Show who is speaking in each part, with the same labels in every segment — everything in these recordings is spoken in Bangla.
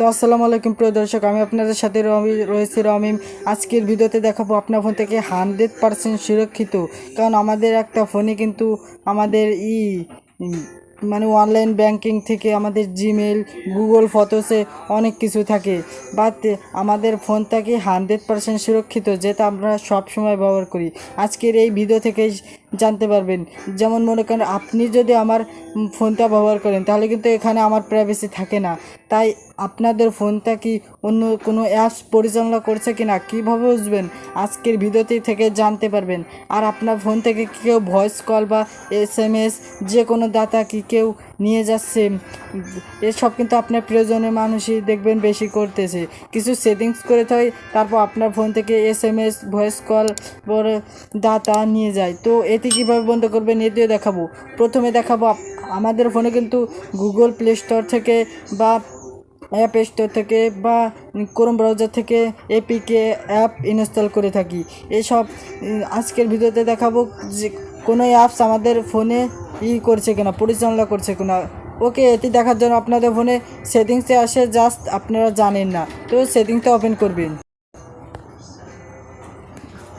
Speaker 1: তো আসসালামু আলাইকুম প্রিয় দর্শক, আমি আপনাদের সাথে রয়েছি রমিম। আজকের ভিডিওতে দেখাবো আপনার ফোন থেকে 100% সুরক্ষিত, কারণ আমাদের একটা ফোনে কিন্তু আমাদের উম, মানে অনলাইন ব্যাংকিং থেকে আমাদের জিমেল, গুগল ফটোসে অনেক কিছু থাকে, বাট আমাদের ফোনটাকে 100% সুরক্ষিত, যেটা আমরা সব সময় ব্যবহার করি। আজকের এই ভিডিও থেকে জানতে পারবেন। যেমন মনে করেন আপনি যদি আমার ফোনটা ব্যবহার করেন, তাহলে কিন্তু এখানে আমার প্রাইভেসি থাকে না। তাই আপনাদের ফোনটা কি অন্য কোনো অ্যাপস পরিচালনা করছে কিনা কীভাবে বুঝবেন, আজকের ভিডিওতে থেকে জানতে পারবেন। আর আপনার ফোন থেকে কেউ ভয়েস কল বা SMS যে কোনো ডাটা কি কেউ নিয়ে যাচ্ছে, এসব কিন্তু আপনার প্রয়োজনীয় মানুষই দেখবেন বেশি করতেছে। কিছু সেটিংস করে থাকে, তারপর আপনার ফোন থেকে SMS, ভয়েস কল, বড় ডাটা নিয়ে যায়। তো এটি কীভাবে বন্ধ করবেন এটিও দেখাবো। প্রথমে দেখাবো আমাদের ফোনে কিন্তু গুগল প্লে স্টোর থেকে বা অ্যাপ স্টোর থেকে বা ক্রোম ব্রাউজার থেকে এপিকে অ্যাপ ইনস্টল করে থাকি। এসব আজকের ভিডিওতে দেখাবো যে কোনো অ্যাপস আমাদের ফোনে করছে কিনা, পরিচালনা করছে কিনা। ওকে, এটি দেখার জন্য আপনাদের ফোনে সেটিংসে আসে, জাস্ট আপনারা জানেন না, তো সেটিংসটা ওপেন করবেন।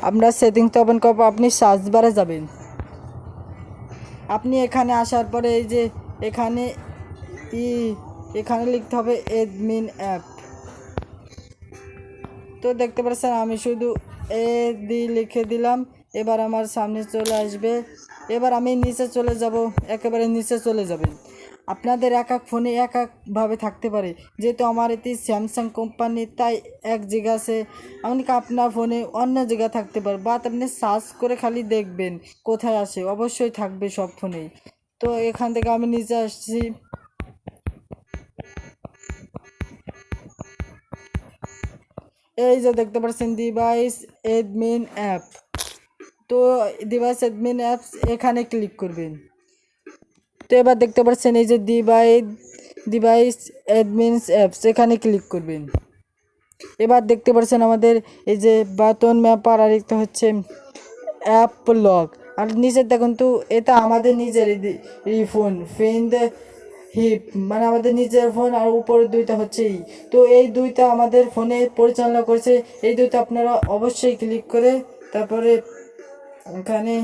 Speaker 1: আমরা সেটিংসটা ওপেন করবো, আপনি সার্চ বারে যাবেন। আপনি এখানে আসার পরে এই যে এখানে এখানে লিখতে হবে অ্যাডমিন অ্যাপ। তো দেখতে পাচ্ছেন আমি শুধু লিখে দিলাম, এবার আমার সামনে চলে আসবে। এবার আমি নিচে চলে যাব, একেবারে নিচে চলে যাবেন। আপনাদের এক এক ফোনে এক একভাবে থাকতে পারে, যেহেতু আমার এটি স্যামসাং কোম্পানি, তাই এক জায়গা আছে, এমনকি আপনার ফোনে অন্য জায়গা থাকতে পারে, বাট আপনি সার্চ করে খালি দেখবেন কোথায় আসে, অবশ্যই থাকবে সব ফোনেই। তো এখান থেকে আমি নিচে আসছি। এই যে দেখতে পাচ্ছেন ডিভাইস অ্যাডমিন অ্যাপ। তো ডিভাইস অ্যাডমিন অ্যাপস এখানে ক্লিক করবেন। তো এবার দেখতে পাচ্ছেন এই যে ডিভাইস অ্যাডমিনস অ্যাপস, এখানে ক্লিক করবেন। এবার দেখতে পাচ্ছেন আমাদের এই যে বাটন ম্যাপার, আর একটা হচ্ছে অ্যাপ লক। আর নিচে দেখুন তো এটা আমাদের নিজের ফোন ফ্রেন্ড হিপ, মানে আমাদের নিজের ফোন, আর উপরে দুইটা হচ্ছে তো এই দুইটা আমাদের ফোনে পরিচালনা করছে। এই দুইটা আপনারা অবশ্যই ক্লিক করে তারপরে এখানে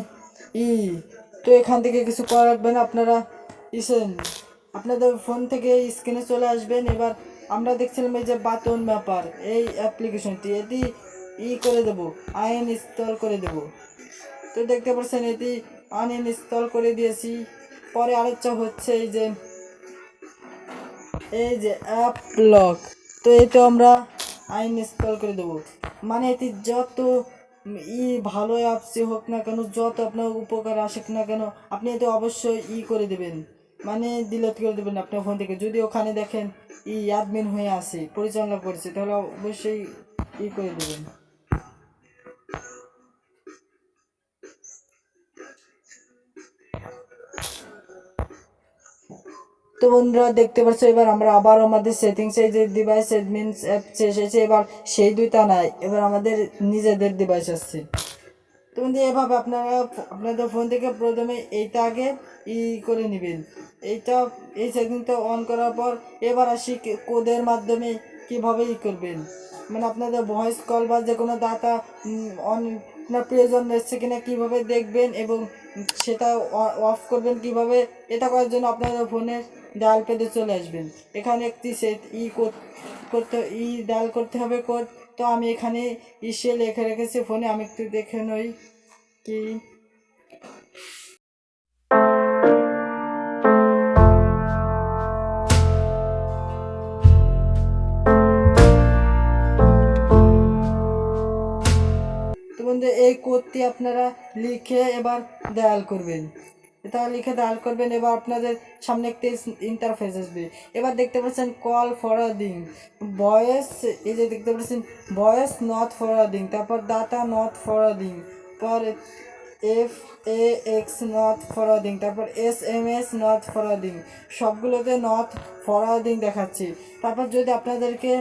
Speaker 1: তো এখান থেকে কিছু করা রাখবেন আপনারা ইসেন আপনাদের ফোন থেকে স্ক্রিনে চলে আসবেন। এবার আমরা দেখছিলাম এই যে বাটন ম্যাপার, এই অ্যাপ্লিকেশনটি, এটি করে দেবো, ইনস্টল করে দেবো। তো দেখতে পাচ্ছেন এটি আনইনস্টল করে দিয়েছি। পরে আরেকটা হচ্ছে এই যে অ্যাপ লক, তো এটাও আমরা আনইনস্টল করে দেবো। মানে এটি যত ভালো অ্যাপসই হোক না কেন, যত আপনার উপকার আসুক না কেন, আপনি এটা অবশ্যই করে দেবেন, মানে ডিলিট করে দেবেন আপনার ফোন থেকে। যদি ওখানে দেখেন অ্যাডমিন হয়ে আসে, পরিচালনা করছে, তাহলে অবশ্যই করে দেবেন। তো বন্ধুরা দেখতে পাচ্ছ, এবার আমরা আবার আমাদের সেটিংসে যে ডিভাইস অ্যাডমিন অ্যাপ এসেছে, এবার সেই দুইটা নাই, এবার আমাদের নিজেদের ডিভাইস আসছে। তো বন্ধু এভাবে আপনারা আপনাদের ফোন থেকে প্রথমে এইটা আগে করে নেবেন। এইটা এই সেটিংটা অন করার পর এবার আসি কোডের মাধ্যমে কীভাবে করবেন, মানে আপনাদের ভয়েস কল বা যে কোনো ডাটা অন আপনার প্রয়োজন এসছে কিনা কীভাবে দেখবেন, এবং সেটা অফ করবেন কিভাবে, এটা করার জন্য আপনাদের ফোনের ডায়াল প্যাডে চলে আসবেন। এখানে একটি সেট করতে ডায়াল করতে হবে কোড। তো আমি এখানে সে লিখে রেখেছি ফোনে, আমি একটু দেখে নই কি। তো বন্ধু এই কোডটি আপনারা লিখে এবার ডায়াল করবেন। এটা লিখে ডায়াল করবেন, এবার আপনাদের সামনে একটি ইন্টারফেস আসবে। এবার দেখতে পাচ্ছেন কল ফরওয়ার্ডিং ভয়েস, এই যে দেখতে পাচ্ছেন ভয়েস নট ফরওয়ার্ডিং, তারপর ডাটা নট ফরওয়ার্ডিং, পর FAX নট ফরওয়ার্ডিং, তারপর SMS নট ফরওয়ার্ডিং, সবগুলোতে নট ফরওয়ার্ডিং দেখাচ্ছি। তারপর যদি আপনাদেরকে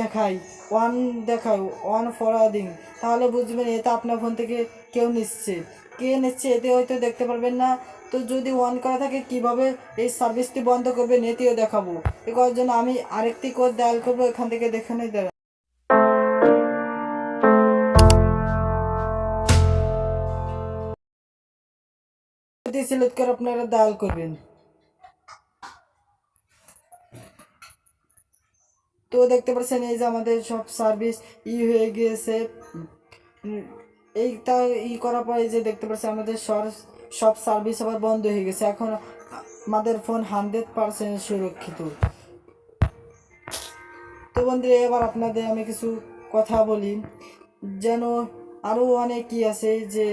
Speaker 1: দেখাই ওয়ান ফরওয়ার্ডিং, তাহলে বুঝবেন এটা আপনার ফোন থেকে কেউ নিচ্ছে। কে নিচ্ছে এতে হয়তো দেখতে পারবেন না। তো যদি অন করা থাকে কিভাবে এই সার্ভিসটি বন্ধ করবেন এটিও দেখাবো। এ করার জন্য আমি আরেকটি কোড ডায়াল করবো, এখান থেকে দেখে নিতে হবে। সিলেক্ট করে আপনারা ডায়াল করবেন। তো দেখতে পাচ্ছেন এই যে আমাদের সব সার্ভিস হয়ে গিয়েছে। এইটা করার পরে যে দেখতে পাচ্ছেন আমাদের সব সার্ভিস আবার বন্ধ হয়ে গেছে। এখন আমাদের ফোন 100% সুরক্ষিত। তো বন্ধুরা এবার আপনাদের আমি কিছু কথা বলি, যেন আরও অনেকই আছে যে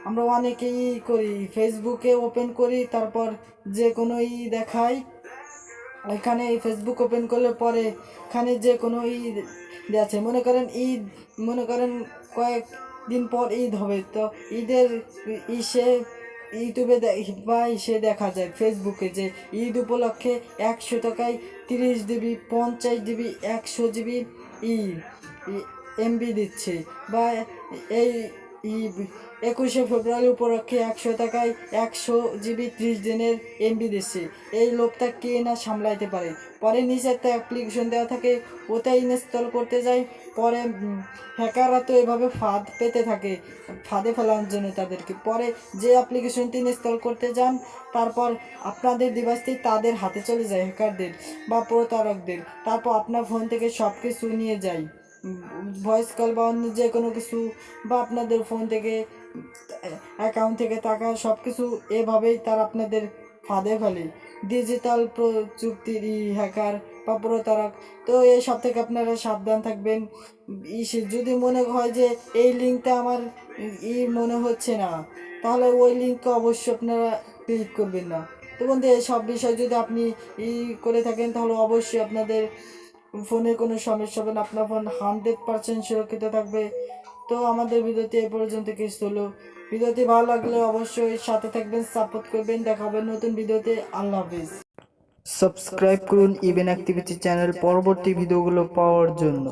Speaker 1: আমরা অনেকেই করি, ফেসবুকে ওপেন করি, তারপর যে কোনো দেখাই। এখানে ফেসবুক ওপেন করলে পরে এখানে যে কোনো আছে, মনে করেন কয়েক দিন পর ঈদ হবে, তো ঈদের ইসে ইউটিউবে বা ইসে দেখা যায় ফেসবুকে যে ঈদ উপলক্ষে 100 টাকায় 30 GB, 50 GB, 100 GB ই এমবি দিচ্ছে, বা এই 21শে ফেব্রুয়ারি উপলক্ষে 100 টাকায় 100 GB 30 দিনের এমবি দিচ্ছে। এই লোকটা কে না সামলাইতে পারে। পরে নিচে একটা অ্যাপ্লিকেশন দেওয়া থাকে, ওটাই ইনস্টল করতে যায়। পরে হ্যাকাররা তো এভাবে ফাঁদ পেতে থাকে, ফাঁদে ফেলানোর জন্য তাদেরকে। পরে যে অ্যাপ্লিকেশনটি ইনস্টল করতে যান, তারপর আপনাদের ডিভাইসটি তাদের হাতে চলে যায়, হ্যাকারদের বা প্রতারকদের। তারপর আপনার ফোন থেকে সব কিছু নিয়ে যায়, ভয়েস কল বা অন্য যে কোনো কিছু, বা আপনাদের ফোন থেকে অ্যাকাউন্ট থেকে টাকা সব কিছু এভাবেই তারা আপনাদের ফাঁদে ফেলে, ডিজিটাল প্রযুক্তির হ্যাকার বা প্রতারক। তো এই সব থেকে আপনারা সাবধান থাকবেন। যদি মনে হয় যে এই লিঙ্কটা আমার মনে হচ্ছে না, তাহলে ওই লিঙ্ককে অবশ্যই আপনারা ক্লিক করবেন না। তো বন্ধু এই সব বিষয় যদি আপনি করে থাকেন, তাহলে অবশ্যই আপনাদের ফোনে কোনো সমস্যা হবে না, আপনার ফোন 100% সুরক্ষিত থাকবে। তো আমাদের ভিডিওটি এই পর্যন্ত কিছু হলো। ভিডিওটি ভালো লাগলে অবশ্যই সাথে থাকবেন, সাপোর্ট করবেন। দেখা হবে নতুন ভিডিওতে। আল্লাহ হাফিজ। সাবস্ক্রাইব করুন ইভেন অ্যাক্টিভিটি চ্যানেল পরবর্তী ভিডিওগুলো পাওয়ার জন্য।